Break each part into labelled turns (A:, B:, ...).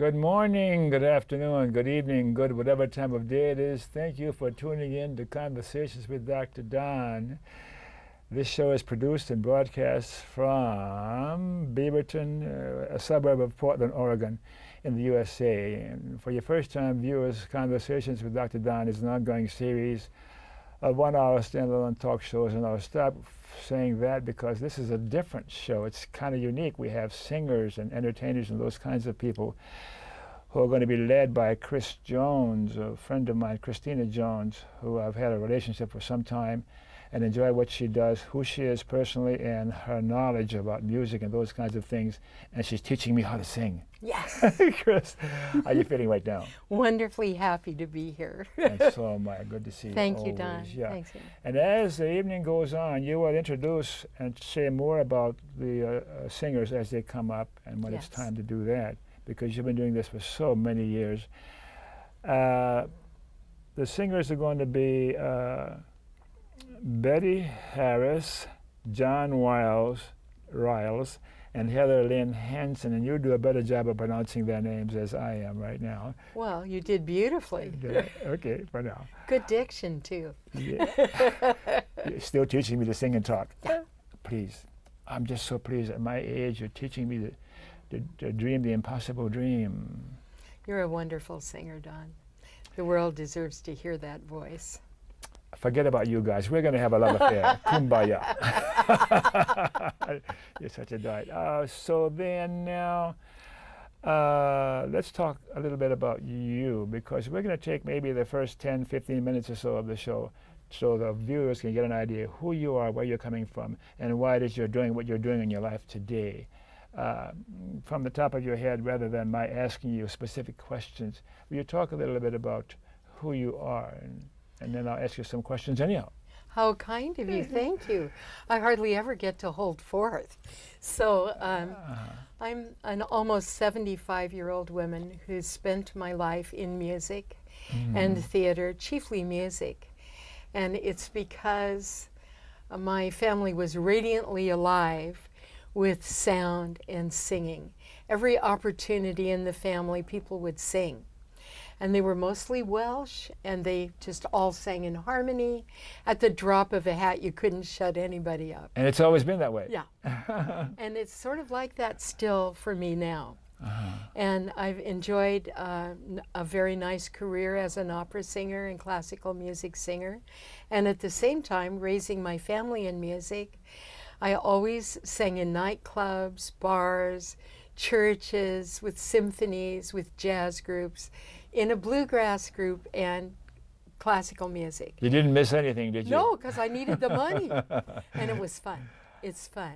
A: Good morning, good afternoon, good evening, good whatever time of day it is. Thank you for tuning in to Conversations with Dr. Don. This show is produced and broadcast from Beaverton, a suburb of Portland, Oregon, in the USA. And for your first-time viewers, Conversations with Dr. Don is an ongoing series of one-hour standalone talk shows, and I'll stop saying that because this is a different show. It's kind of unique. We have singers and entertainers and those kinds of people who are going to be led by Chris Jones, a friend of mine, Kristina Jones, who I've had a relationship for some time and enjoy what she does, who she is personally, and her knowledge about music and those kinds of things. And she's teaching me how to sing.
B: Yes.
A: Chris, how are you feeling right now?
B: Wonderfully happy to be here.
A: And so am I. Good to see you.
B: Thank you, Don.
A: Yeah.
B: Thanks.
A: And as the evening goes on, you will introduce and say more about the singers as they come up and when it's time to do that, because you've been doing this for so many years. The singers are going to be Betty Harris, John Riles, and Heather Lynn Hansen, and you do a better job of pronouncing their names as I am right now.
B: Well, you did beautifully.
A: Okay, for now.
B: Good diction, too.
A: Yeah. You're still teaching me to sing and talk.
B: Yeah.
A: Please. I'm just so pleased at my age you're teaching me to dream the impossible dream.
B: You're a wonderful singer, Don. The world deserves to hear that voice.
A: Forget about you guys. We're going to have a love affair. Kumbaya. You're such a delight. So then now, let's talk a little bit about you, because we're going to take maybe the first 10, 15 minutes or so of the show so the viewers can get an idea who you are, where you're coming from, and why it is you're doing what you're doing in your life today. From the top of your head, rather than my asking you specific questions, will you talk a little bit about who you are? And then I'll ask you some questions anyhow.
B: How kind of you. Thank you. I hardly ever get to hold forth. So I'm an almost 75-year-old woman who's spent my life in music and theater, chiefly music. And it's because my family was radiantly alive with sound and singing. Every opportunity in the family, people would sing. And they were mostly Welsh, and they just all sang in harmony. At the drop of a hat, you couldn't shut anybody up.
A: And it's always been that way.
B: Yeah. And it's sort of like that still for me now. And I've enjoyed a very nice career as an opera singer and classical music singer. And at the same time, raising my family in music, I always sang in nightclubs, bars, churches, with symphonies, with jazz groups, in a bluegrass group, and classical music.
A: You didn't miss anything, did you?
B: No, because I needed the money. And it was fun. It's fun.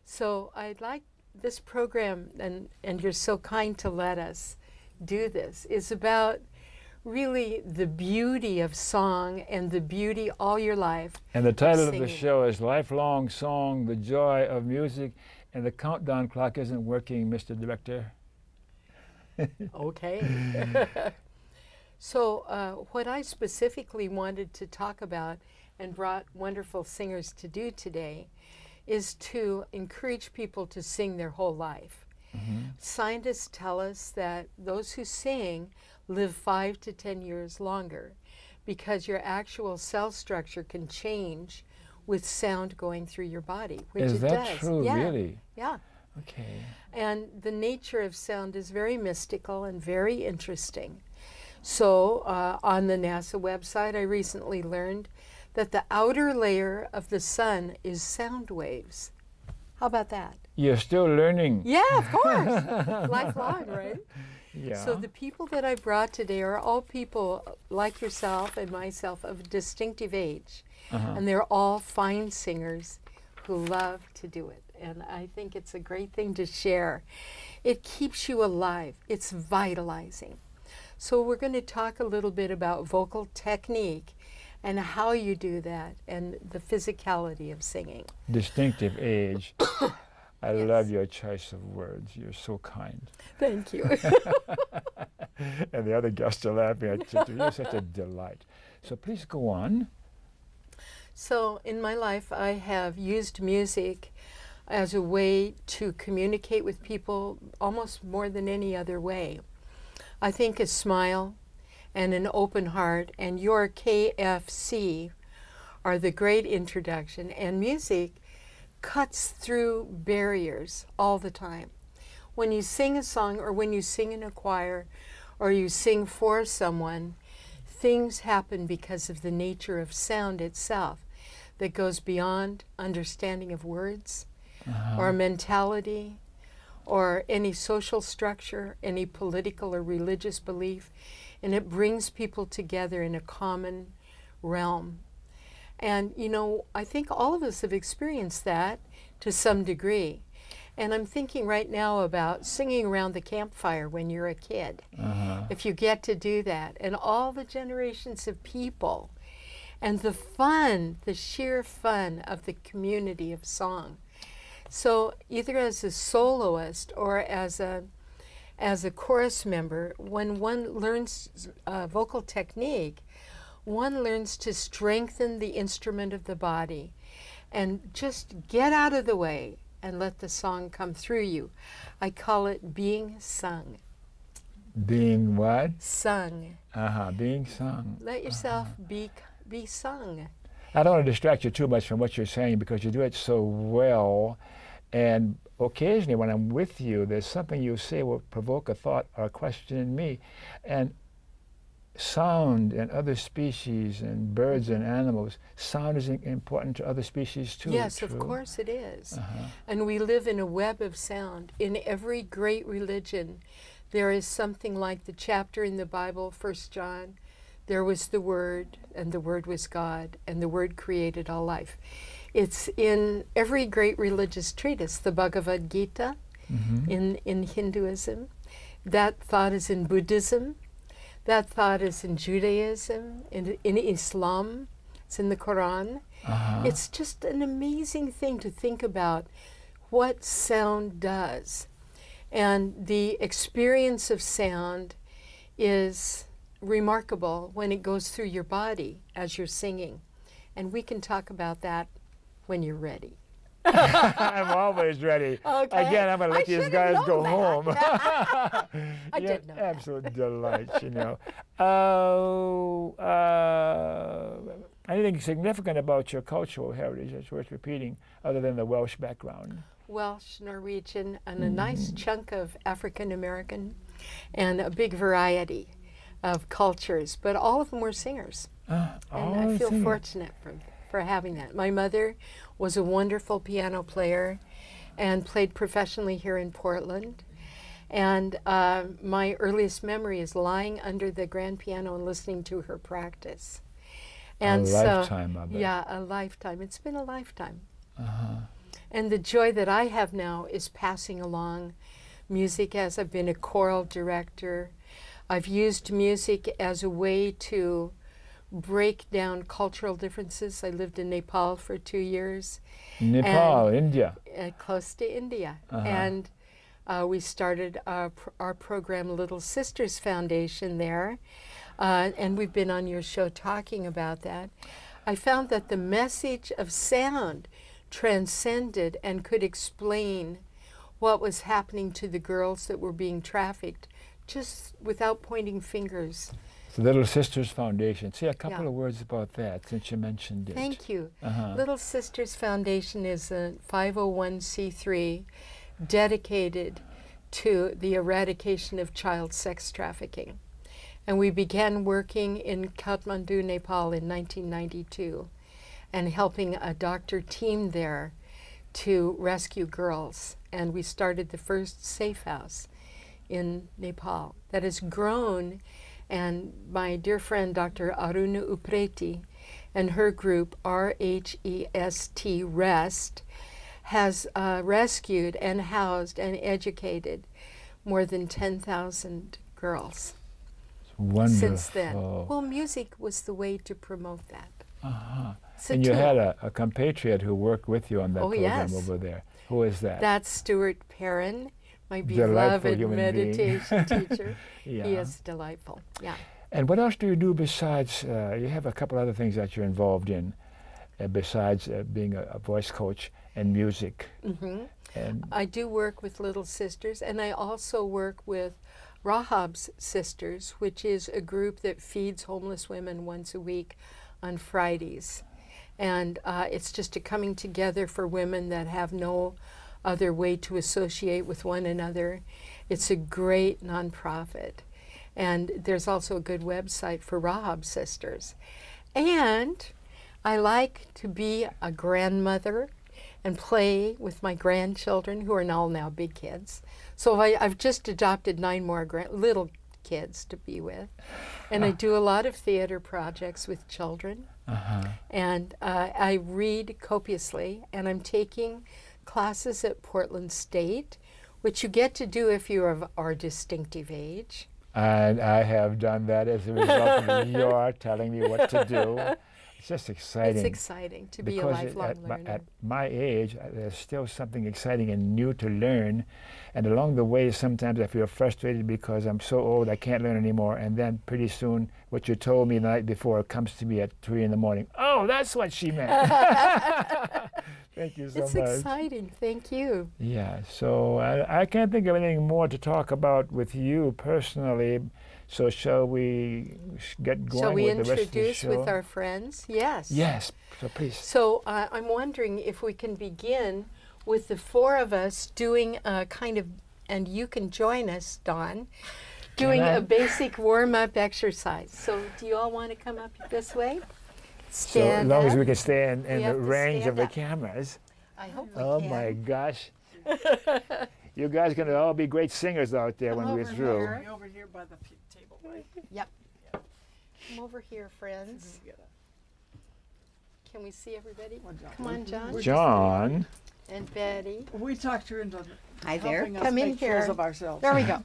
B: So I'd like this program, and you're so kind to let us do this, is about really the beauty of song and the beauty all your life. And
A: the title of the show is Lifelong Song, The Joy of Music, and the countdown clock isn't working, Mr. Director.
B: Okay. So what I specifically wanted to talk about and brought wonderful singers to do today is to encourage people to sing their whole life. Scientists tell us that those who sing live 5 to 10 years longer because your actual cell structure can change with sound going through your body, which it does.
A: Is that true, really?
B: Yeah.
A: Okay.
B: And the nature of sound is very mystical and very interesting. So on the NASA website, I recently learned that the outer layer of the sun is sound waves. How about that?
A: You're still learning.
B: Yeah, of course. Lifelong, right?
A: Yeah.
B: So the people that I brought today are all people like yourself and myself of distinctive age. And they're all fine singers who love to do it. And I think it's a great thing to share. It keeps you alive. It's vitalizing. So we're going to talk a little bit about vocal technique and how you do that and the physicality of singing. Distinctive age.
A: I love your choice of words. You're so kind.
B: Thank you.
A: And the other guests are laughing at you. You're such a delight. So please go on.
B: So in my life, I have used music as a way to communicate with people almost more than any other way. I think a smile and an open heart and your KFC are the great introduction, and music cuts through barriers all the time. When you sing a song, or when you sing in a choir, or you sing for someone, things happen because of the nature of sound itself that goes beyond understanding of words, or mentality, or any social structure, any political or religious belief, and it brings people together in a common realm. And, you know, I think all of us have experienced that to some degree. And I'm thinking right now about singing around the campfire when you're a kid. If you get to do that, and all the generations of people, and the fun, the sheer fun of the community of song. So either as a soloist or as a chorus member, when one learns vocal technique, one learns to strengthen the instrument of the body and just get out of the way and let the song come through you. I call it being sung.
A: Being what?
B: Sung.
A: Being sung.
B: Let yourself be sung.
A: I don't want to distract you too much from what you're saying because you do it so well. And occasionally when I'm with you, there's something you say will provoke a thought or a question in me. And sound and other species and birds and animals, sound is important to other species too.
B: Yes, of course it is. And we live in a web of sound. In every great religion, there is something like the chapter in the Bible, 1 John, there was the Word, and the Word was God, and the Word created all life. It's in every great religious treatise, the Bhagavad Gita, in Hinduism. That thought is in Buddhism. That thought is in Judaism, in Islam. It's in the Quran. It's just an amazing thing to think about what sound does. And the experience of sound is remarkable when it goes through your body as you're singing. And we can talk about that when you're ready.
A: I'm always ready.
B: Okay.
A: Again, I'm going to let these guys go home.
B: I did know that.
A: Absolute delight, you know. Anything significant about your cultural heritage that's worth repeating other than the Welsh background?
B: Welsh, Norwegian, and a nice chunk of African American, and a big variety of cultures, but all of them were singers. And I feel fortunate for having that. My mother was a wonderful piano player and played professionally here in Portland. And my earliest memory is lying under the grand piano and listening to her practice. And
A: a lifetime of it.
B: Yeah, a lifetime. It's been a lifetime. And the joy that I have now is passing along music as I've been a choral director. I've used music as a way to break down cultural differences. I lived in Nepal for 2 years.
A: Nepal, India.
B: Close to India. And we started our program, Little Sisters Foundation there. And we've been on your show talking about that. I found that the message of sound transcended and could explain what was happening to the girls that were being trafficked just without pointing fingers.
A: The Little Sisters Foundation. Say a couple of words about that since you mentioned it.
B: Thank you. Little Sisters Foundation is a 501c3 dedicated to the eradication of child sex trafficking. And we began working in Kathmandu, Nepal in 1992 and helping a doctor team there to rescue girls. And we started the first safe house in Nepal that has grown. And my dear friend, Dr. Aruna Upreti, and her group, RHEST, REST, has rescued and housed and educated more than 10,000 girls.
A: Wonderful.
B: Since then. Well, music was the way to promote that.
A: And you had a compatriot who worked with you on that program over there. Who is that?
B: That's Stuart Perrin, my beloved meditation teacher. He is delightful. Yeah.
A: And what else do you do besides, you have a couple other things that you're involved in, besides being a voice coach and music.
B: Mm-hmm.
A: And
B: I do work with Little Sisters, and I also work with Rahab's Sisters, which is a group that feeds homeless women once a week on Fridays. And it's just a coming together for women that have no other way to associate with one another. It's a great nonprofit. And there's also a good website for Rahab's Sisters. And I like to be a grandmother and play with my grandchildren, who are now big kids. So I've just adopted 9 more little kids to be with. And I do a lot of theater projects with children. And I read copiously, and I'm taking classes at Portland State, which you get to do if you're of our distinctive age.
A: And I have done that as a result of your telling me what to do. It's just exciting.
B: It's exciting to be a lifelong learner.
A: At my age, there's still something exciting and new to learn. And along the way, sometimes I feel frustrated because I'm so old I can't learn anymore. And then pretty soon, what you told me the night before comes to me at 3 in the morning. Oh, that's what she meant. Thank you so much.
B: It's exciting. Thank you.
A: Yeah, so I can't think of anything more to talk about with you personally. So shall we get going with the rest of the show? Shall we introduce
B: with our friends? Yes.
A: Yes, so please.
B: So I'm wondering if we can begin with the 4 of us doing a kind of, and you can join us, Don, doing a basic warm-up exercise. So do you all want to come up this way? Stand
A: so as long
B: up.
A: as we can stay in the range of the cameras.
B: I hope we
A: Oh
B: can.
A: my gosh. You guys are going to all be great singers out there when we're through.
C: Here. Over here by the table, right?
B: Yep. Come over here, friends. Can we see everybody? Come on, John.
A: John.
B: And Betty.
C: We talked her into
B: Hi there.
C: helping us
B: Come in
C: make
B: here.
C: fools of ourselves.
B: There we go.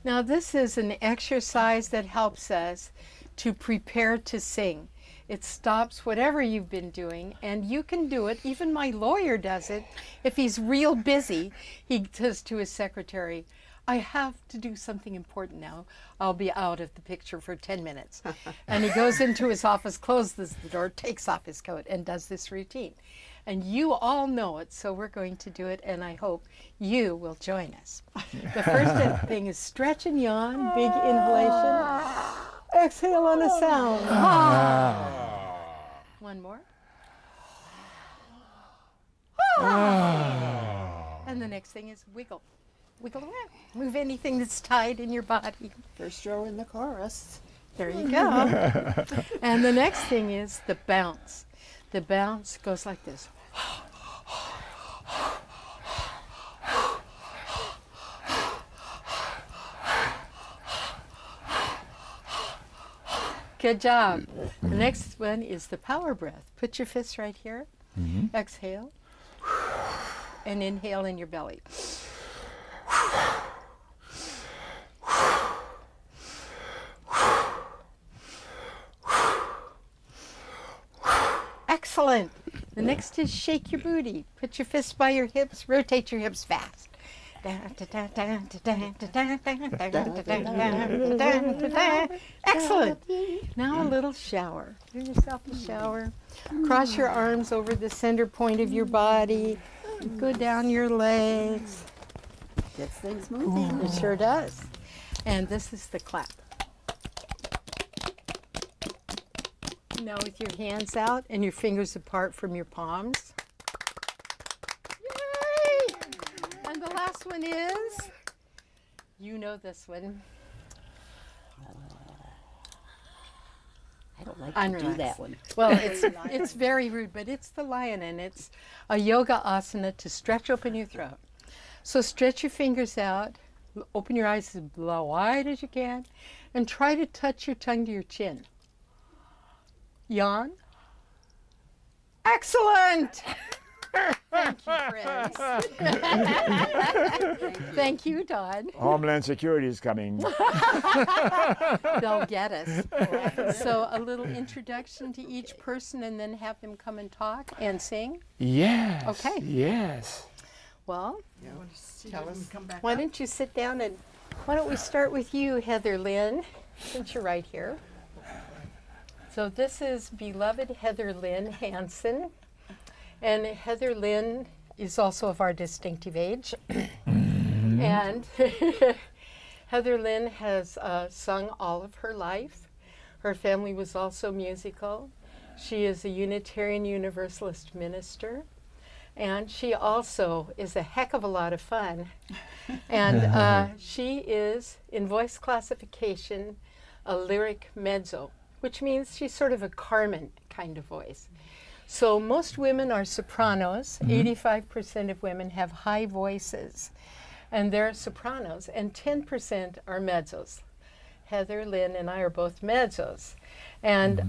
B: Now this is an exercise that helps us to prepare to sing. It stops whatever you've been doing, and you can do it. Even my lawyer does it. If he's real busy, he says to his secretary, I have to do something important now. I'll be out of the picture for 10 minutes. And he goes into his office, closes the door, takes off his coat, and does this routine. And you all know it, so we're going to do it, and I hope you will join us. The first thing is stretch and yawn, big inhalation. Exhale on a sound. One more. And the next thing is wiggle. Wiggle around. Move anything that's tight in your body.
C: First row in the chorus.
B: There you go. And the next thing is the bounce. The bounce goes like this. Good job. The next one is the power breath. Put your fists right here. Exhale. And inhale in your belly. Excellent. The next is shake your booty. Put your fists by your hips. Rotate your hips fast. Excellent. Now a little shower. Give yourself a shower. Cross your arms over the center point of your body. Go down your legs.
C: Gets things moving.
B: It sure does. And this is the clap. Now with your hands out and your fingers apart from your palms. Yay! And the last one is, you know this one.
C: I don't like
B: Unrelax.
C: to do that one.
B: Well, it's very rude, but it's the lion, and it's a yoga asana to stretch open your throat. So stretch your fingers out, open your eyes as wide as you can, and try to touch your tongue to your chin. Yawn. Excellent! Thank you, friends. Thank you, Don.
A: Homeland Security is coming.
B: They'll get us. So a little introduction to each person and then have them come and talk and sing?
A: Yes.
B: Okay.
A: Yes.
B: Well,
C: Tell us. Come back
B: why
C: up.
B: don't you sit down and why don't we start with you, Heather Lynn, since you're right here. So this is beloved Heather Lynn Hansen. And Heather Lynn is also of our distinctive age. And Heather Lynn has sung all of her life. Her family was also musical. She is a Unitarian Universalist minister. And she also is a heck of a lot of fun. And she is, in voice classification, a lyric mezzo, which means she's sort of a Carmen kind of voice. So most women are sopranos. 85% of women have high voices, and they're sopranos, and 10% are mezzos. Heather Lynn and I are both mezzos. And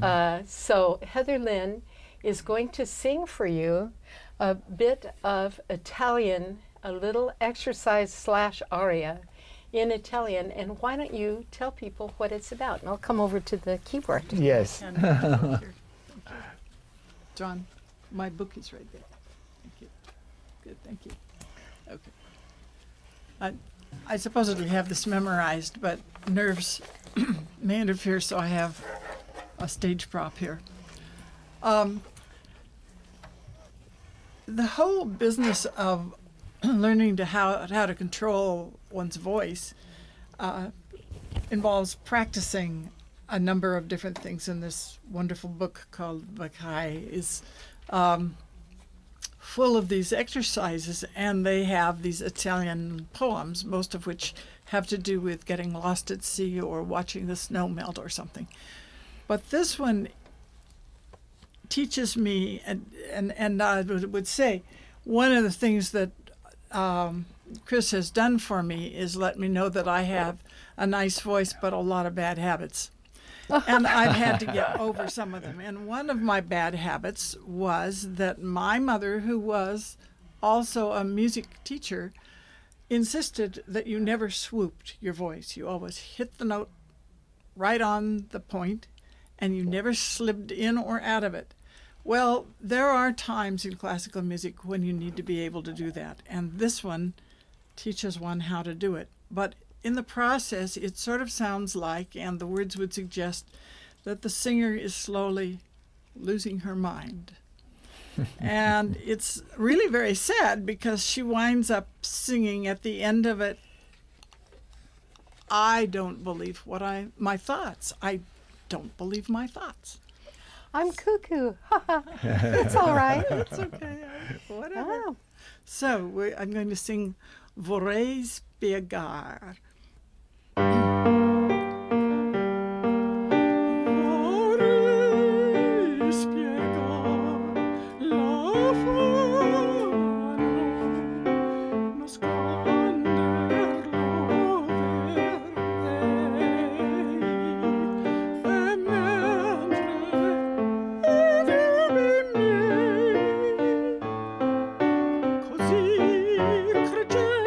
B: so Heather Lynn is going to sing for you a bit of Italian, a little exercise / aria in Italian. And why don't you tell people what it's about? And I'll come over to the keyboard.
A: Yes.
C: And here. John, my book is right there. Thank you. Good, thank you. Okay. I supposedly have this memorized, but nerves may interfere, so I have a stage prop here. The whole business of learning how to control one's voice involves practicing a number of different things, and this wonderful book called Baham is full of these exercises, and they have these Italian poems, most of which have to do with getting lost at sea or watching the snow melt or something. But this one teaches me, and I would say one of the things that Chris has done for me is let me know that I have a nice voice but a lot of bad habits. And I've had to get over some of them. And one of my bad habits was that my mother, who was also a music teacher, insisted that you never swooped your voice. You always hit the note right on the point, and you never slipped in or out of it. Well, there are times in classical music when you need to be able to do that, and this one teaches one how to do it. But in the process, it sort of sounds like, and the words would suggest, that the singer is slowly losing her mind. And it's really very sad because she winds up singing at the end of it, I don't believe my thoughts. I don't believe my thoughts.
B: I'm cuckoo. It's all right.
C: It's okay. Whatever.
B: Oh.
C: So I'm going to sing Vorrei spiegar. Vorrei spiegar la forma, nasconderlo verrei, e mentre così crescendo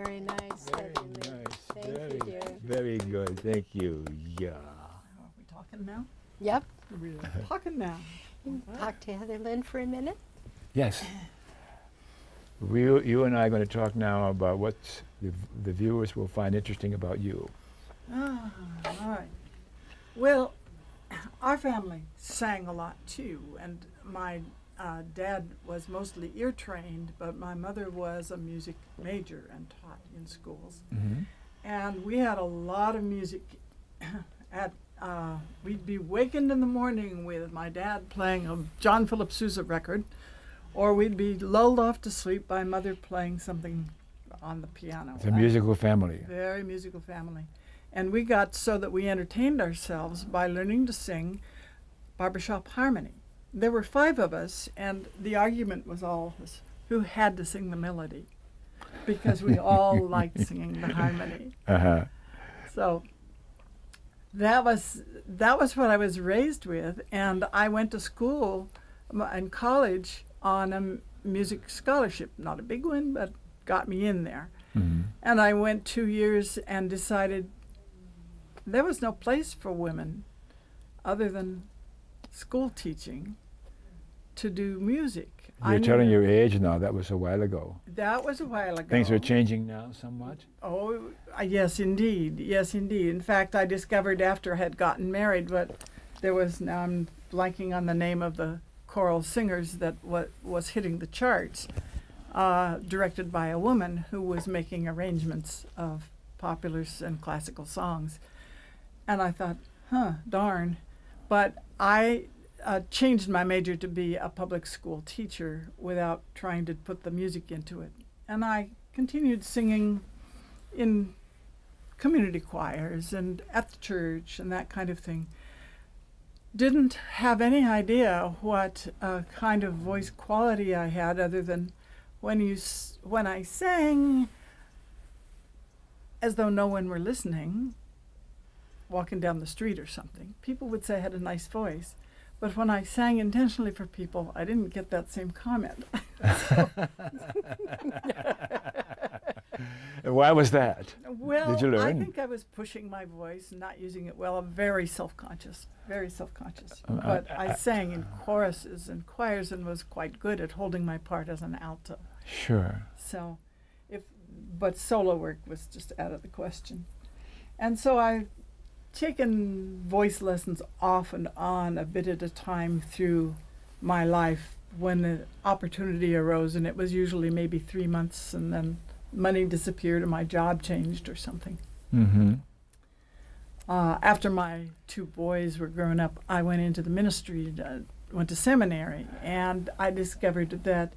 B: Very nice.
A: Very
B: of you, Lynn.
A: nice.
B: Thank
A: Very,
B: you, dear.
A: very good. Thank you. Yeah.
C: Are we talking now?
B: Yep.
C: We're talking now.
B: Talk to Heather Lynn for a minute.
A: Yes. You and I are going to talk now about what the viewers will find interesting about you.
C: Ah, all right. Well, our family sang a lot too, and my dad was mostly ear trained, but my mother was a music major and taught in schools.
A: Mm-hmm.
C: And we had a lot of music at we'd be wakened in the morning with my dad playing a John Philip Sousa record, or we'd be lulled off to sleep by mother playing something on the piano.
A: It's a musical family.
C: Very musical family. And we got so that we entertained ourselves by learning to sing barbershop harmony. There were 5 of us, and the argument was always who had to sing the melody, because we all liked singing the harmony.
A: Uh-huh.
C: So that was what I was raised with, and I went to school and college on a music scholarship, not a big one, but got me in there.
A: Mm-hmm.
C: And I went 2 years and decided there was no place for women other than school teaching to do music.
A: You're telling your age now. That was a while ago.
C: That was a while ago.
A: Things are changing now somewhat.
C: Oh, yes, indeed. Yes, indeed. In fact, I discovered after I had gotten married, but there was, now I'm blanking on the name of the choral singers that was hitting the charts, directed by a woman who was making arrangements of popular and classical songs. And I thought, darn. But I changed my major to be a public school teacher without trying to put the music into it. And I continued singing in community choirs and at the church and that kind of thing. Didn't have any idea what kind of voice quality I had, other than when I sang as though no one were listening, walking down the street or something, people would say I had a nice voice. But when I sang intentionally for people, I didn't get that same comment.
A: And why was that?
C: Well,
A: Did you learn?
C: I think I was pushing my voice and not using it well. I'm very self-conscious, very self-conscious. But I sang in choruses and choirs and was quite good at holding my part as an alto.
A: Sure.
C: So, but solo work was just out of the question. And so I've taken voice lessons off and on a bit at a time through my life when the opportunity arose, and it was usually maybe 3 months, and then money disappeared or my job changed or something.
A: Mm-hmm.
C: After my 2 boys were grown up, I went into the ministry, went to seminary, and I discovered that,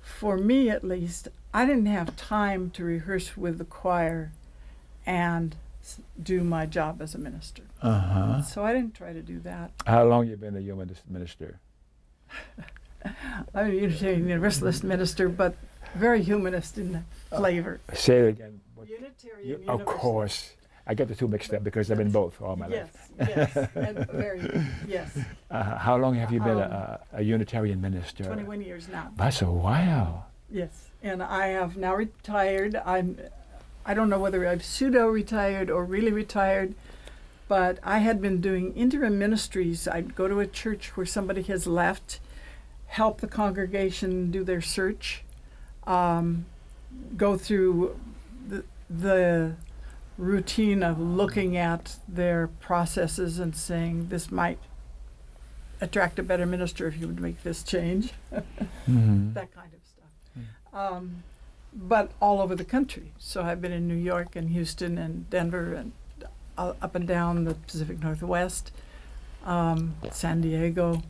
C: for me at least, I didn't have time to rehearse with the choir and do my job as a minister.
A: Uh-huh.
C: So I didn't try to do that.
A: How long you been a humanist minister?
C: I'm a Unitarian Universalist minister, but very humanist in flavor.
A: Say it again.
C: Unitarian
A: Of
C: Universalist.
A: course. I get the 2 mixed up because I've been both all my life.
C: Yes, and yes.
A: How long have you been a Unitarian minister?
C: 21 years now.
A: That's a while.
C: Yes, and I have now retired. I don't know whether I've pseudo-retired or really retired, but I had been doing interim ministries. I'd go to a church where somebody has left, help the congregation do their search, go through the routine of looking at their processes and saying, this might attract a better minister if you would make this change,
A: Mm-hmm.
C: that kind of stuff. But all over the country. So I've been in New York and Houston and Denver and up and down the Pacific Northwest, San Diego.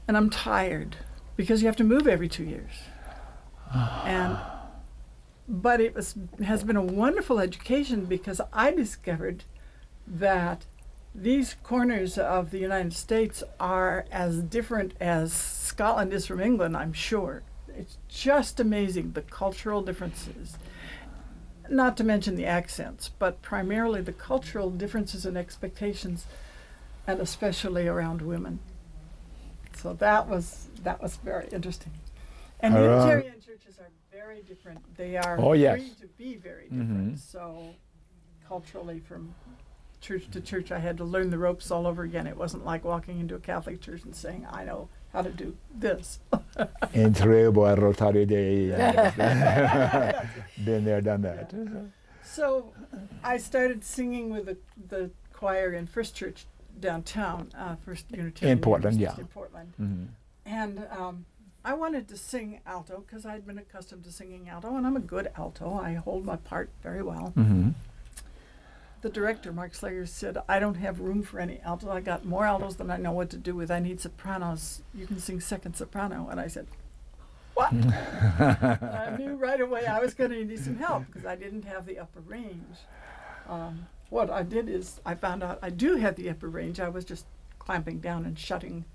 C: And I'm tired because you have to move every 2 years. But it has been a wonderful education, because I discovered that these corners of the United States are as different as Scotland is from England, I'm sure. It's just amazing, the cultural differences. Not to mention the accents, but primarily the cultural differences and expectations, and especially around women. So that was very interesting. And Unitarian churches are very different. They are free to be very different. So culturally, from church to church, I had to learn the ropes all over again. It wasn't like walking into a Catholic church and saying, I know how to do this.
A: Entrevo a rotary day. Been there, done that.
C: So I started singing with the choir in First Church downtown, First Unitarian
A: in Portland,
C: in Portland. And I wanted to sing alto because I'd been accustomed to singing alto, and I'm a good alto. I hold my part very well. The director, Mark Slager, said, I don't have room for any alto. I got more altos than I know what to do with. I need sopranos. You can sing second soprano. And I said, what? I knew right away I was going to need some help because I didn't have the upper range. What I did is I found out I do have the upper range. I was just clamping down and shutting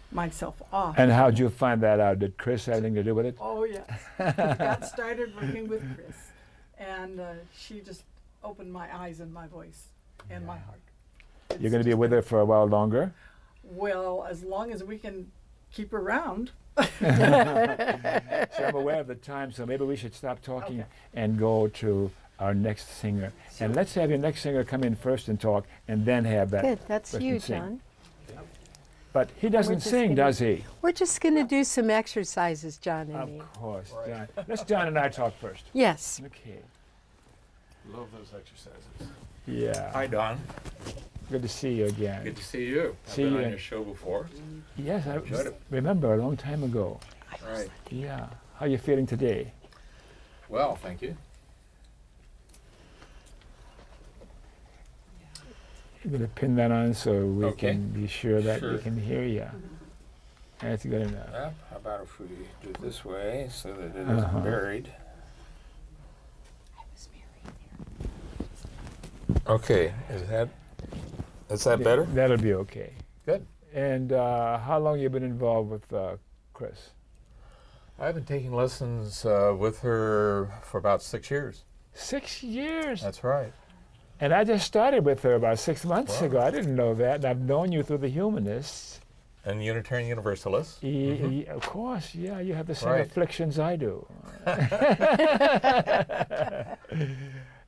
C: myself off.
A: And how'd you find that out? Did Chris have anything to do with it?
C: Oh, yes. I got started working with Chris, and she just opened my eyes and my voice and my heart.
A: You're going to be with her for a while longer?
C: Well, as long as we can keep her around.
A: So I'm aware of the time, so maybe we should stop talking and go to our next singer. Sure. And let's have your next singer come in first and talk, and then have that.
B: Good, that's you, John.
A: But he doesn't sing, does he?
B: We're just going to do some exercises, John and me.
A: Of course, John. Let's John and I talk first.
B: Yes.
A: Okay.
D: Love those exercises.
A: Yeah.
D: Hi, Don.
A: Good to see you again.
D: Good to see you. I've been on your show before.
A: Yes, I remember a long time ago.
D: Right.
A: Yeah. How are you feeling today?
D: Well, thank you.
A: I'm going to pin that on so we can be sure that we can hear you. That's good enough.
D: How about if we do it this way so that it isn't buried? Okay, is that better?
A: That'll be okay.
D: Good.
A: And how long have you been involved with Chris?
D: I've been taking lessons with her for about 6 years.
A: 6 years?
D: That's right.
A: And I just started with her about 6 months ago. I didn't know that. And I've known you through the Humanists.
D: And Unitarian Universalists.
A: Of course, yeah. You have the same afflictions I do.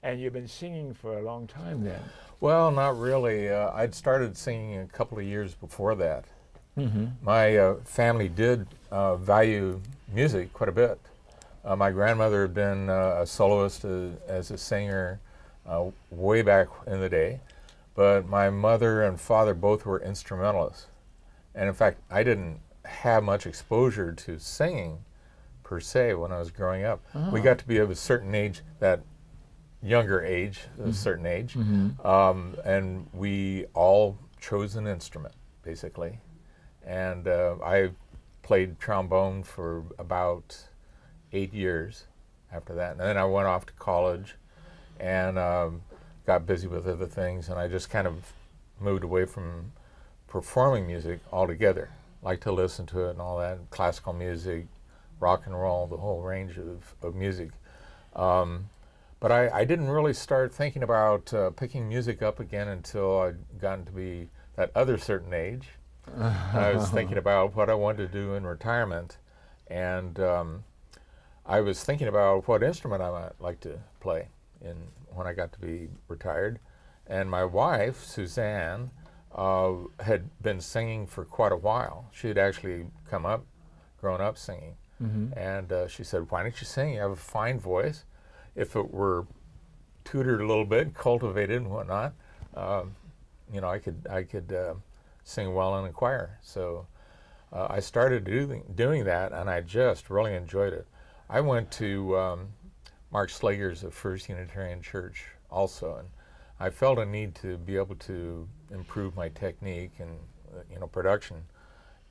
A: And you've been singing for a long time then.
D: Well, not really. I'd started singing a couple of years before that. My family did value music quite a bit. My grandmother had been a soloist as a singer way back in the day, but my mother and father both were instrumentalists. And in fact, I didn't have much exposure to singing per se when I was growing up. We got to be of a certain age, that younger age, a certain age, and we all chose an instrument, basically. And I played trombone for about 8 years after that. And then I went off to college and got busy with other things, and I just kind of moved away from performing music altogether. Like to listen to it and all that, classical music, rock and roll, the whole range of music. But I didn't really start thinking about picking music up again until I'd gotten to be that other certain age. I was thinking about what I wanted to do in retirement, and I was thinking about what instrument I might like to play when I got to be retired. And my wife, Suzanne, had been singing for quite a while. She had actually grown up singing. And she said, why don't you sing? You have a fine voice. If it were tutored a little bit, cultivated and whatnot, you know, I could sing well in a choir. So I started doing that, and I just really enjoyed it. I went to Mark Slager's of First Unitarian Church also, and I felt a need to be able to improve my technique and production.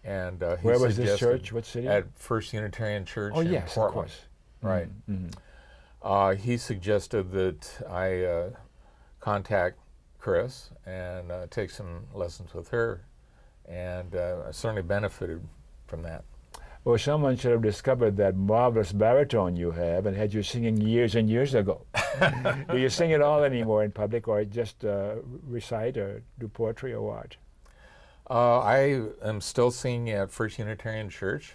D: And
A: where was this church? What city?
D: At First Unitarian Church.
A: Oh
D: in
A: yes,
D: Portland.
A: of course.
D: Right. He suggested that I contact Chris and take some lessons with her, and I certainly benefited from that.
A: Well, someone should have discovered that marvelous baritone you have and had you singing years and years ago. Do you sing at all anymore in public, or just recite or do poetry or what?
D: I am still singing at First Unitarian Church,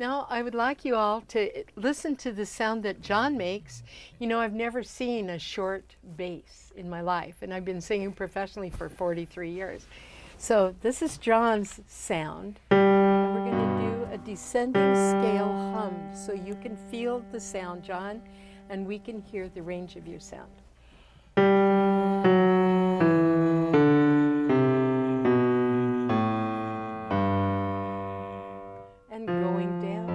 B: Now, I would like you all to listen to the sound that John makes. You know, I've never seen a short bass in my life, and I've been singing professionally for 43 years. So this is John's sound, and we're going to do a descending scale hum so you can feel the sound, John, and we can hear the range of your sound. And going down.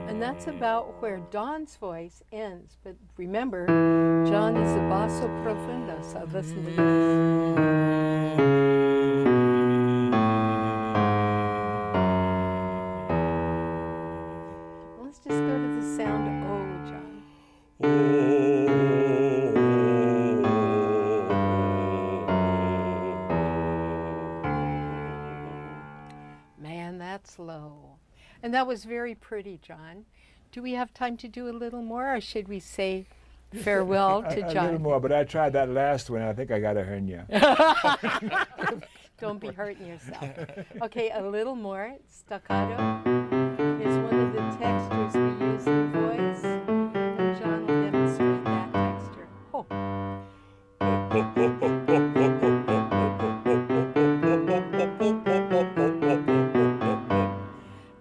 B: And that's about where Don's voice ends. But remember, John is a basso profundo, so listen to this. Let's just go to the sound O, John. Man, that's low. And that was very pretty, John. Do we have time to do a little more, or should we say farewell to John?
A: A little more, but I tried that last one. I think I got a hernia.
B: Don't be hurting yourself. Okay, a little more. Staccato is one of the textures we use in voice, and John will demonstrate that texture. Oh.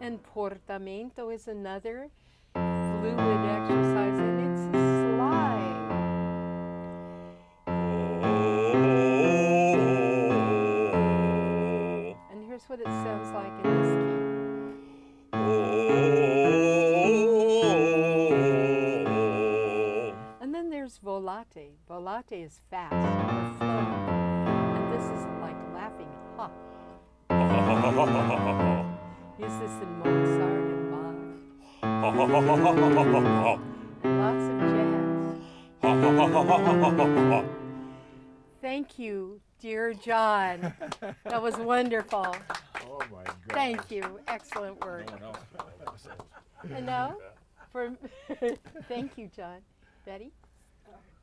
B: And portamento is another fluid exercise, and it's a slide. And here's what it sounds like in this key. And then there's volate. Volate is fast or flowing. And this is like laughing. Ha. Use this in Mozart and Bach. And lots of jazz. Thank you, dear John. That was wonderful.
A: Oh my God.
B: Thank you. Excellent work. And now, thank you, John. Betty?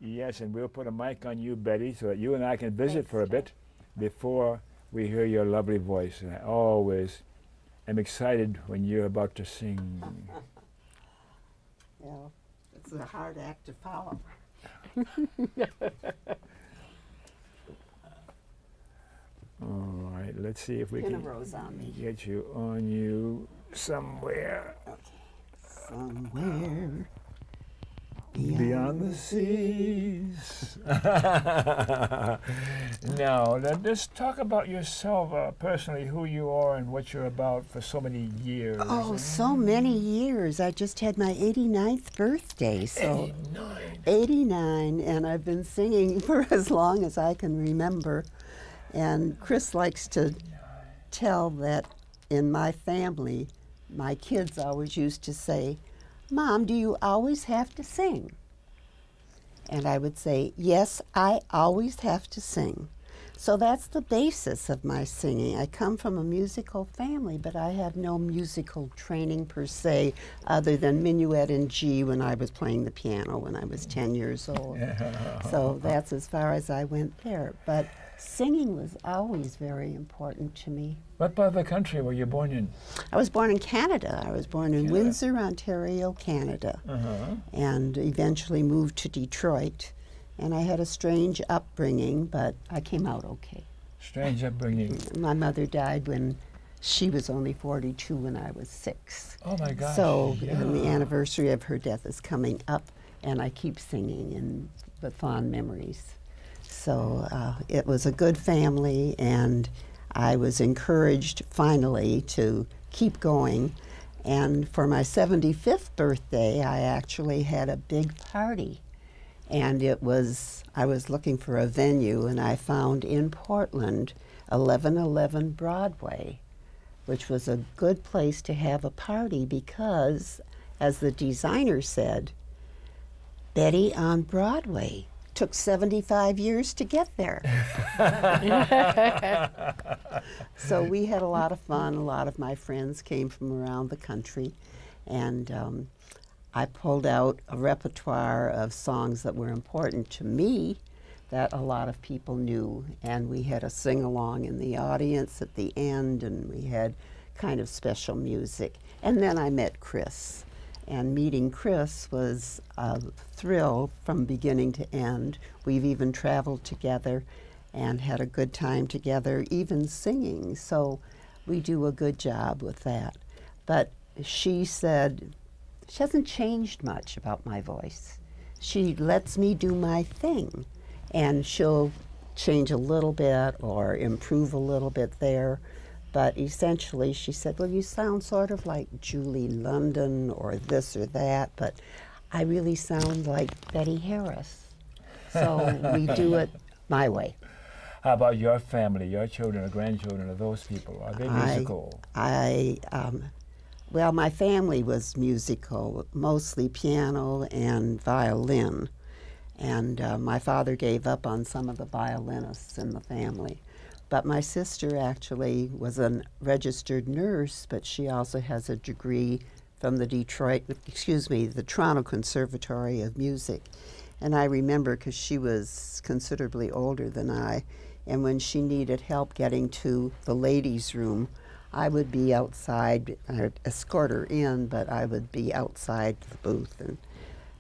A: Yes, and we'll put a mic on you, Betty, so that you and I can visit
B: Thanks,
A: for a
B: John.
A: bit before we hear your lovely voice. And I always am excited when you're about to sing.
E: Yeah, it's a hard act to follow.
A: All right, let's see if we
E: Pin a
A: can
E: rose on me.
A: get you on you somewhere.
E: Somewhere
A: Beyond the seas. Now, let's talk about yourself personally, who you are and what you're about for so many years.
E: Oh, so many years. I just had my 89th birthday. So 89, and I've been singing for as long as I can remember. And Chris likes to tell that in my family, my kids always used to say, "Mom, do you always have to sing?" And I would say, "Yes, I always have to sing." So that's the basis of my singing. I come from a musical family, but I have no musical training per se, other than minuet and G when I was playing the piano when I was 10 years old. So that's as far as I went there. But singing was always very important to me.
A: What part of the country were you born in?
E: I was born in Canada. I was born in Windsor, Ontario, Canada, and eventually moved to Detroit. And I had a strange upbringing, but I came out okay.
A: Strange upbringing.
E: My mother died when she was only 42 when I was 6.
A: Oh my gosh.
E: So and the anniversary of her death is coming up, and I keep singing in the fond memories. So it was a good family, and I was encouraged finally to keep going. And for my 75th birthday, I actually had a big party. And I was looking for a venue, and I found in Portland 1111 Broadway, which was a good place to have a party because, as the designer said, Betty on Broadway. Took 75 years to get there. So we had a lot of fun. A lot of my friends came from around the country, and I pulled out a repertoire of songs that were important to me, that a lot of people knew. And we had a sing-along in the audience at the end, and we had kind of special music. And then I met Chris. And meeting Chris was a thrill from beginning to end. We've even traveled together and had a good time together, even singing. So we do a good job with that. But she said, she hasn't changed much about my voice. She lets me do my thing, and she'll change a little bit or improve a little bit there. But essentially, she said, well, you sound sort of like Julie London or this or that, but I really sound like Betty Harris. So we do it my way.
A: How about your family, your children or grandchildren, or those people? Are they musical?
E: Well, my family was musical, mostly piano and violin. And my father gave up on some of the violinists in the family. But my sister actually was a registered nurse, but she also has a degree from the the Toronto Conservatory of Music. And I remember because she was considerably older than I, and when she needed help getting to the ladies' room, I would be outside, I'd escort her in, but I would be outside the booth, and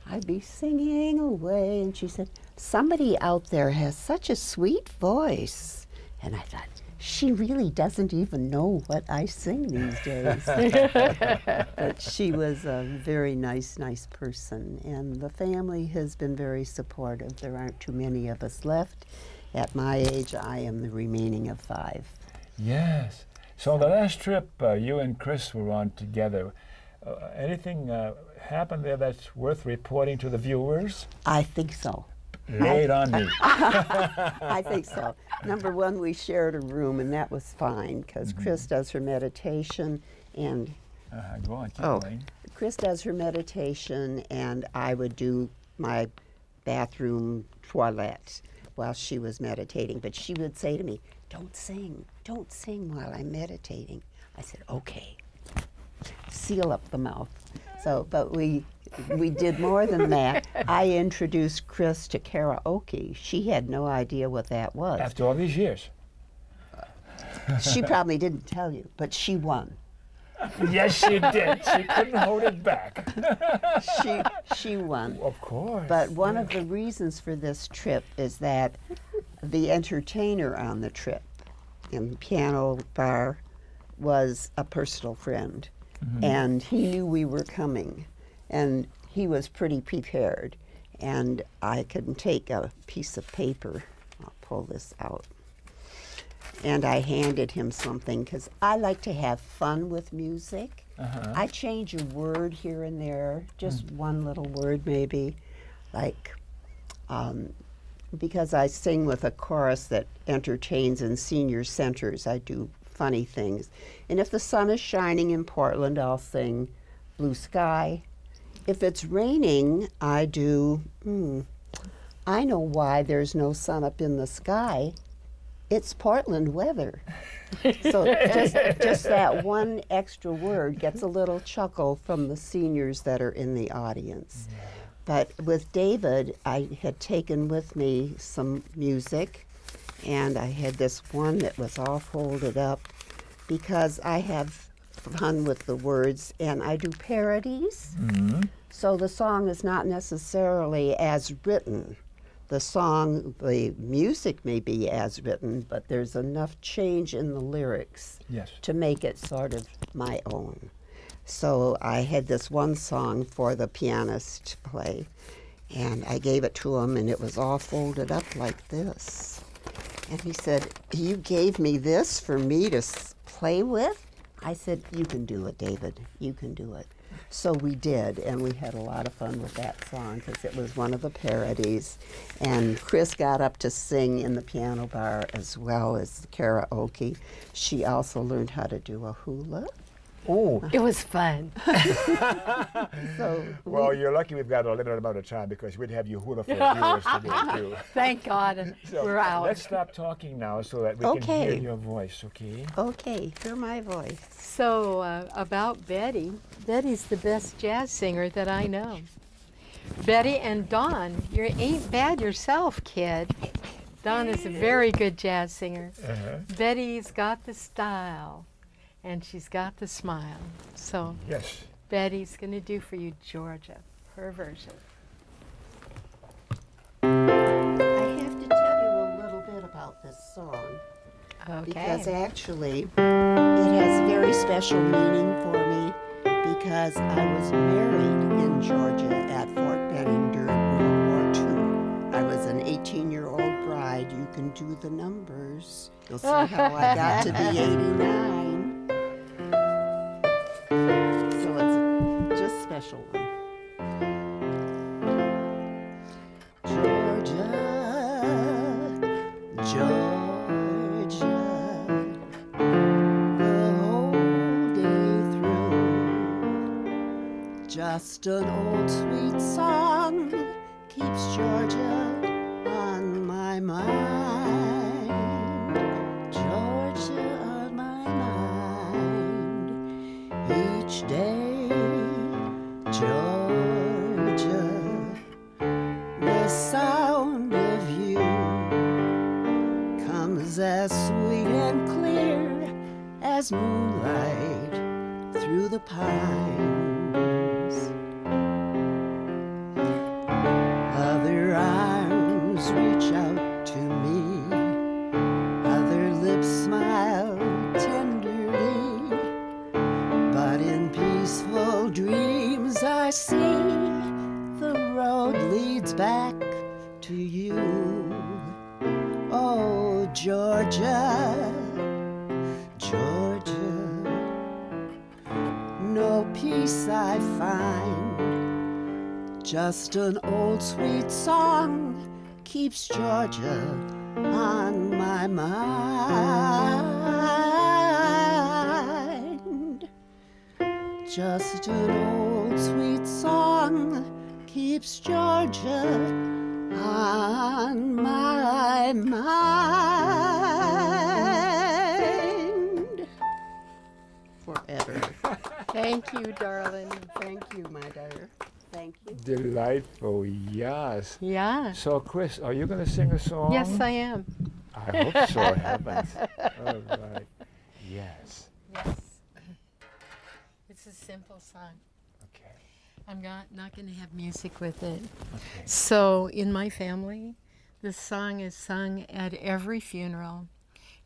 E: I'd be singing away, and she said, somebody out there has such a sweet voice. And I thought, she really doesn't even know what I sing these days. But she was a very nice person, and the family has been very supportive. There aren't too many of us left. At my age, I am the remaining of 5.
A: Yes. So the last trip you and Chris were on together, anything happened there that's worth reporting to the viewers?
E: I think so.
A: Lay it on me.
E: I think so. Number one, we shared a room, and that was fine, because Chris does her meditation, and
A: go on, keep going.
E: Chris does her meditation, and I would do my bathroom toilette while she was meditating. But she would say to me, don't sing while I'm meditating. I said, okay. Seal up the mouth. So, but we did more than that. I introduced Chris to karaoke. She had no idea what that was.
A: After all these years?
E: She probably didn't tell you, but she won.
A: Yes, she did. She couldn't hold it back.
E: She won.
A: Of course.
E: But one of the reasons for this trip is that the entertainer on the trip in the piano bar was a personal friend. And he knew we were coming, and he was pretty prepared. And I could take a piece of paper. I'll pull this out. And I handed him something, because I like to have fun with music. I change a word here and there, just one little word maybe, like, because I sing with a chorus that entertains in senior centers, I do funny things. And if the sun is shining in Portland, I'll sing Blue Sky. If it's raining, I do, I know why there's no sun up in the sky. It's Portland weather. So just that one extra word gets a little chuckle from the seniors that are in the audience. But with David, I had taken with me some music, and I had this one that was all folded up, because I have fun with the words, and I do parodies. So the song is not necessarily as written. The music may be as written, but there's enough change in the lyrics to make it sort of my own. So I had this one song for the pianist to play, and I gave it to him, and it was all folded up like this. And he said, you gave me this for me to play with? I said, you can do it, David. You can do it. So we did, and we had a lot of fun with that song, because it was one of the parodies. And Chris got up to sing in the piano bar as well as the karaoke. She also learned how to do a hula.
A: Oh.
B: It was fun.
A: Well, you're lucky we've got a limited amount of time, because we'd have you hula for viewers today, too.
B: Thank God we're out.
A: Let's stop talking now so that we can hear your voice, okay?
E: Okay, hear my voice.
B: So about Betty, Betty's the best jazz singer that I know. Betty and Don, you ain't bad yourself, kid. Don is a very good jazz singer. Betty's got the style, and she's got the smile. So
A: Yes.
B: Betty's going to do for you, Georgia, her version.
E: I have to tell you a little bit about this song. Because
B: Okay.
E: actually, it has very special meaning for me because I was married in Georgia at Fort Benning during World War II. I was an 18-year-old bride. You can do the numbers. You'll see how I got to be 89. So it's just a special one. Georgia, Georgia, the whole day through, just an old sweet song keeps Georgia on my mind. Georgia on my mind each day. Georgia, the sound of you comes as sweet and clear as moonlight through the pines. Other arms reach out to me, other lips smile tenderly, but in peaceful dreams I see the road leads back to you. Oh, Georgia, Georgia, no peace I find, just an old sweet song keeps Georgia on my mind. Just an old sweet song keeps Georgia on my mind. Forever.
B: Thank you, darling.
E: Thank you, my dear. Thank you.
A: Delightful, yes.
B: Yeah.
A: So, Chris, are you going to sing a song?
B: Yes, I am.
A: I hope so, heavens. All right. Yes.
B: Yes. It's a simple song.
A: Okay.
B: I'm not going to have music with it.
A: Okay.
B: So in my family, this song is sung at every funeral,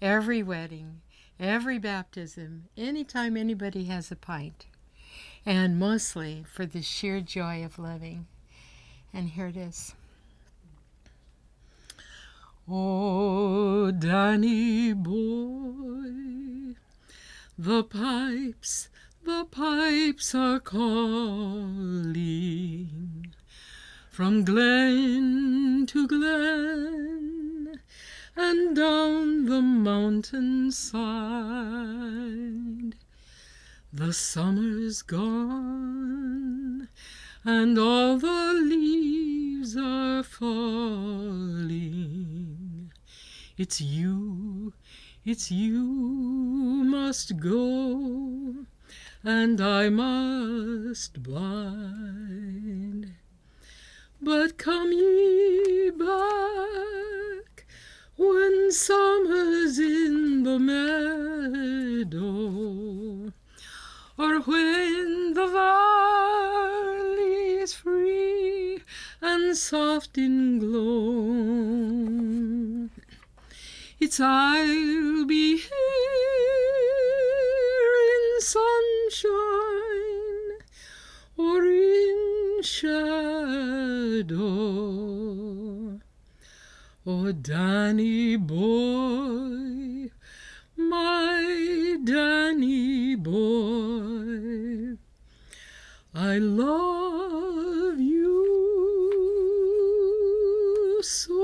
B: every wedding, every baptism, anytime anybody has a pint, and mostly for the sheer joy of living. And here it is. Oh, Danny boy, the pipes are calling from glen to glen and down the mountainside. The summer's gone and all the leaves are falling. It's you must go, and I must bide. But come ye back when summer's in the meadow, or when the valley is free and soft in glow. It's I'll be here in sunshine or in shadow. Oh, Danny boy, my Danny boy, I love you so.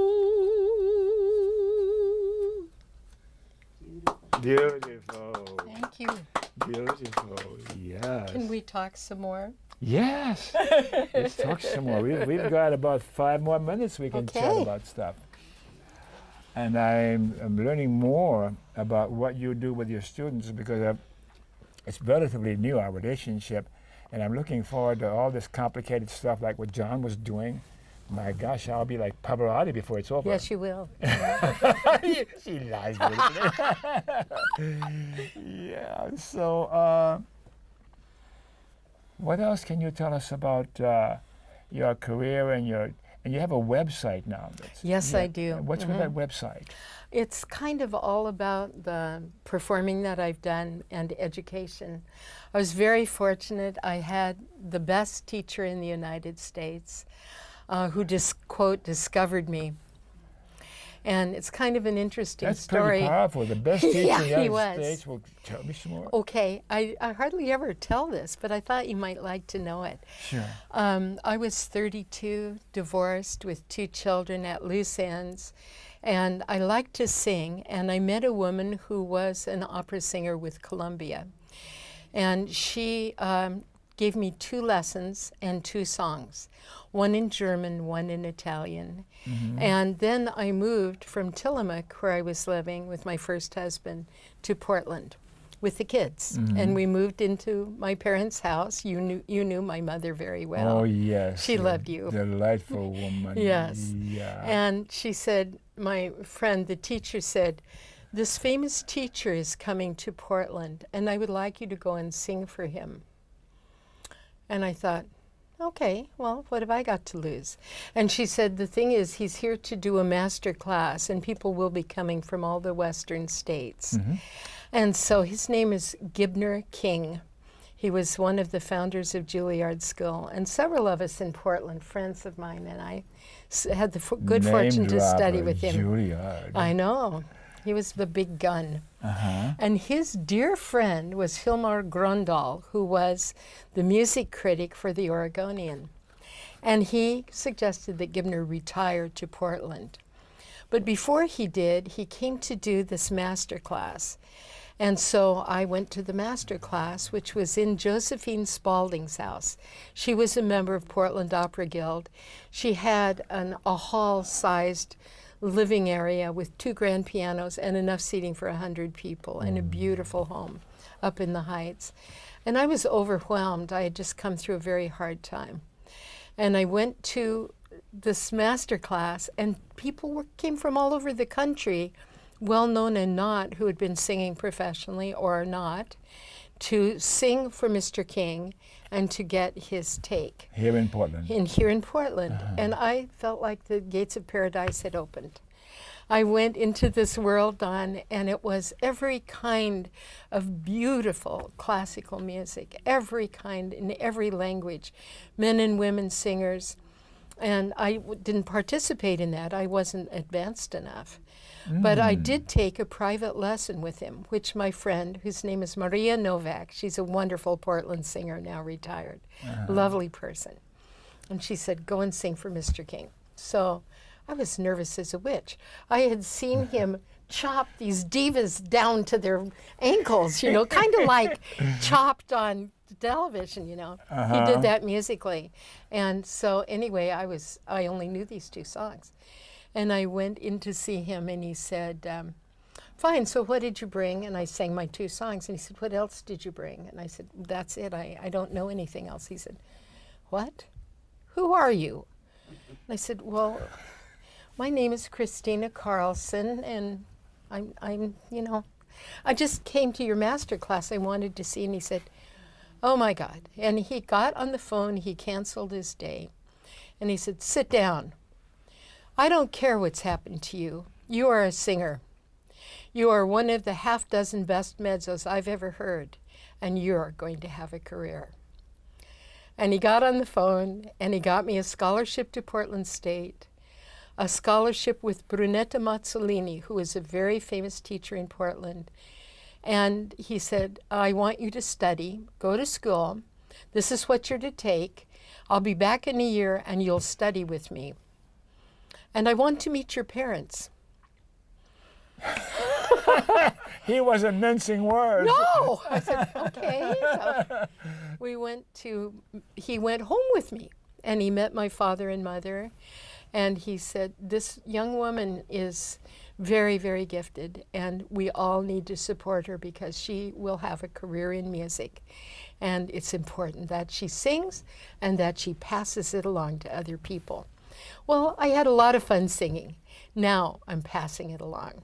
A: Beautiful.
B: Thank you.
A: Beautiful. Yes.
B: Can we talk some more?
A: Yes. Let's talk some more. We've got about 5 more minutes we can chat
B: Okay.
A: about stuff. And I'm learning more about what you do with your students because it's relatively new, our relationship. And I'm looking forward to all this complicated stuff like what John was doing. My gosh, I'll be like Pavarotti before it's over.
B: Yes, you will.
A: She lies. Yeah. So, what else can you tell us about your career and you have a website now?
B: Yes, I do.
A: What's with that website?
B: It's kind of all about the performing that I've done and education. I was very fortunate. I had the best teacher in the United States who just, quote, discovered me. And it's kind of an interesting story.
A: That's pretty powerful. The best teacher
B: Yeah,
A: in the
B: he
A: United
B: was.
A: States. Well, tell me some more.
B: Okay, I hardly ever tell this, but I thought you might like to know it.
A: Sure.
B: I was 32, divorced with 2 children at loose ends, and I liked to sing, and I met a woman who was an opera singer with Columbia. And she gave me 2 lessons and 2 songs, one in German, one in Italian. And then I moved from Tillamook, where I was living with my first husband, to Portland with the kids. And we moved into my parents' house. You knew my mother very well.
A: Oh, yes.
B: She loved you.
A: Delightful woman.
B: Yes.
A: Yeah.
B: And she said, my friend, the teacher said, this famous teacher is coming to Portland, and I would like you to go and sing for him. And I thought, okay, well, what have I got to lose? And she said, the thing is, he's here to do a master class, and people will be coming from all the western states. And so his name is Gibner King. He was one of the founders of Juilliard School, and several of us in Portland, friends of mine, and I had the good fortune to study with him.
A: Juilliard.
B: I know. He was the big gun. And his dear friend was Hilmar Gröndal, who was the music critic for the Oregonian. And he suggested that Gibner retire to Portland. But before he did, he came to do this master class. And so I went to the master class, which was in Josephine Spaulding's house. She was a member of Portland Opera Guild. She had a hall-sized living area with 2 grand pianos and enough seating for 100 people and a beautiful home up in the Heights. And I was overwhelmed. I had just come through a very hard time. And I went to this master class, and people came from all over the country, well-known and not, who had been singing professionally or not, to sing for Mr. King and to get his take.
A: Here in Portland.
B: Here in Portland. And I felt like the gates of paradise had opened. I went into this world, Don, and it was every kind of beautiful classical music, every kind, in every language, men and women singers. And I didn't participate in that. I wasn't advanced enough. But I did take a private lesson with him, which my friend, whose name is Maria Novak, she's a wonderful Portland singer, now retired, lovely person. And she said, go and sing for Mr. King. So I was nervous as a witch. I had seen him chop these divas down to their ankles, you know, kind of like chopped on television, you know. He did that musically. And so anyway, I only knew these 2 songs. And I went in to see him, and he said, fine, so what did you bring? And I sang my 2 songs. And he said, what else did you bring? And I said, that's it. I don't know anything else. He said, what? Who are you? And I said, well, my name is Kristina Carlson, and I'm, you know, I just came to your master class. I wanted to see. And he said, oh, my God. And he got on the phone. He canceled his day. And he said, sit down. I don't care what's happened to you. You are a singer. You are one of the half-dozen best mezzos I've ever heard, and you're going to have a career. And he got on the phone, and he got me a scholarship to Portland State, a scholarship with Brunetta Mazzolini, who is a very famous teacher in Portland. And he said, I want you to study, go to school. This is what you're to take. I'll be back in a year, and you'll study with me. And I want to meet your parents.
A: He wasn't mincing words.
B: No! I said, okay. So he went home with me, and he met my father and mother, and he said, this young woman is very, very gifted, and we all need to support her because she will have a career in music. And it's important that she sings and that she passes it along to other people. Well, I had a lot of fun singing. Now I'm passing it along.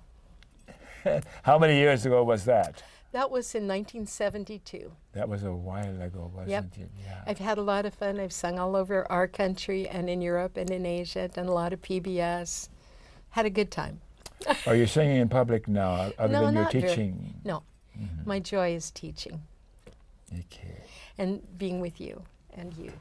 A: How many years ago was that?
B: That was in 1972.
A: That was a while ago, wasn't it? Yeah.
B: I've had a lot of fun. I've sung all over our country and in Europe and in Asia, done a lot of PBS. Had a good time.
A: Are you singing in public now, other
B: No,
A: than your
B: not very.
A: teaching?
B: No, my joy is teaching
A: Okay.
B: and being with you and you.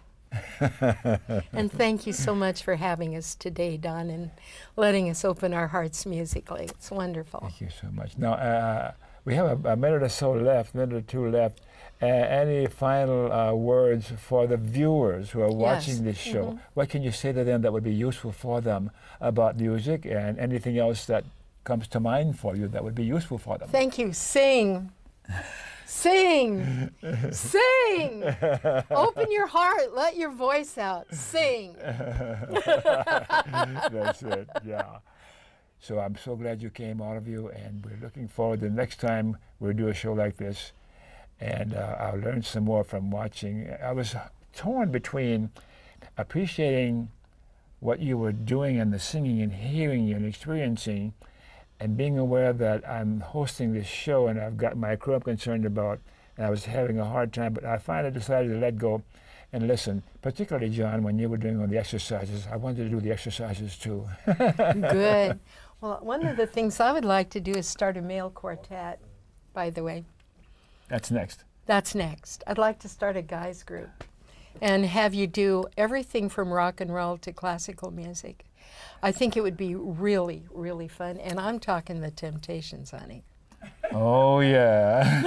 B: And thank you so much for having us today, Don, and letting us open our hearts musically. It's wonderful.
A: Thank you so much. Now, we have a minute or so left, minute or two left. Any final words for the viewers who are watching this show? What can you say to them that would be useful for them about music, and anything else that comes to mind for you that would be useful for them?
B: Thank you. Sing. Sing. Sing. Open your heart. Let your voice out. Sing.
A: That's it, yeah. So I'm so glad you came, all of you, and we're looking forward to the next time we'll do a show like this. And I'll learn some more from watching. I was torn between appreciating what you were doing and the singing and hearing you and experiencing, and being aware that I'm hosting this show and I've got my crew I'm concerned about, and I was having a hard time, but I finally decided to let go and listen. Particularly, John, when you were doing all the exercises, I wanted to do the exercises too.
B: Good. Well, one of the things I would like to do is start a male quartet, by the way.
A: That's next.
B: That's next. I'd like to start a guys group and have you do everything from rock and roll to classical music. I think it would be really, really fun. And I'm talking the Temptations, honey.
A: Oh, yeah.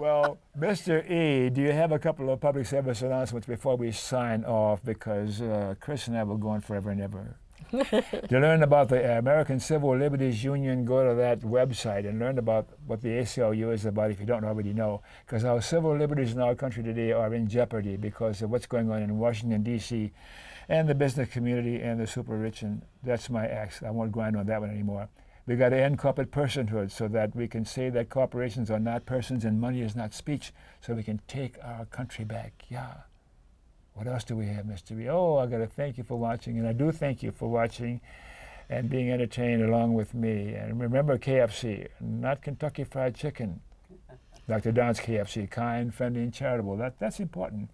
A: Well, Mr. E, do you have a couple of public service announcements before we sign off? Because Chris and I will go on forever and ever. To learn about the American Civil Liberties Union, go to that website and learn about what the ACLU is about if you don't already know. Because our civil liberties in our country today are in jeopardy because of what's going on in Washington, D.C., and the business community and the super rich. And that's my axe. I won't grind on that one anymore. We got to end corporate personhood so that we can say that corporations are not persons and money is not speech, so we can take our country back. Yeah. What else do we have, Mr. B? Oh, I got to thank you for watching, and I do thank you for watching and being entertained along with me. And remember KFC, not Kentucky Fried Chicken. Dr. Don's KFC, kind, friendly, and charitable. That's important.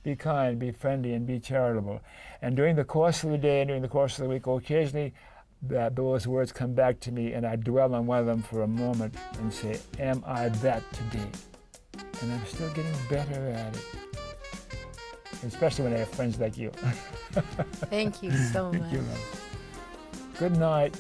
A: Be kind, be friendly, and be charitable. And during the course of the day and during the course of the week, occasionally those words come back to me, and I dwell on one of them for a moment and say, am I that today? And I'm still getting better at it. Especially when I have friends like you.
B: Thank you so much.
A: Thank you, love. Good night.